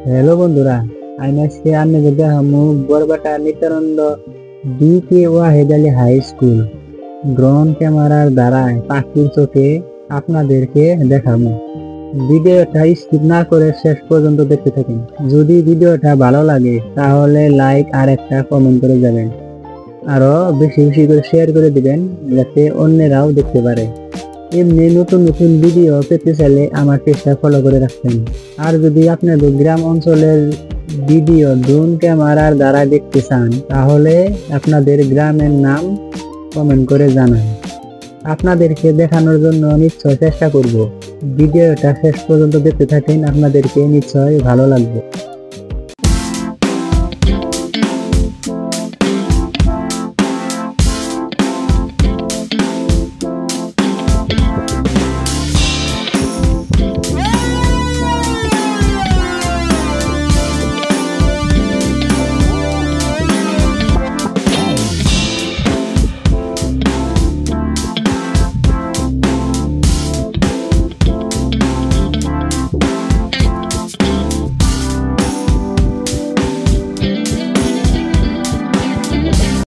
Hello বন্ধুরা, আমি আজকে আপনাদের দেখাবো Borbata Nityananda DK Wahed Ali high school drone ক্যামেরার দ্বারায় পাখির চোখে আপনাদেরকে দেখাবো। ভিডিওটা স্কিপ না করে শেষ পর্যন্ত দেখতে থাকুন। যদি ভিডিওটা ভালো লাগে তাহলে লাইক আর একটা কমেন্ট করে যাবেন, আরো বেশি বেশি করে শেয়ার করে দিবেন যাতে অন্যরাও দেখতে পারে। এমনি নতুন নতুন ভিডিও পেতে চাইলে আমার পেজটা ফলো করে রাখবেন। আর যদি আপনাদের গ্রাম অঞ্চলের ভিডিও ড্রোন ক্যামেরার দ্বারা দেখতে চান তাহলে আপনাদের গ্রামের নাম কমেন্ট করে জানান। আপনাদেরকে দেখানোর জন্য নিশ্চয় চেষ্টা করব। ভিডিওটা শেষ পর্যন্ত দেখতে থাকেন, আপনাদেরকে নিশ্চয় ভালো লাগবে।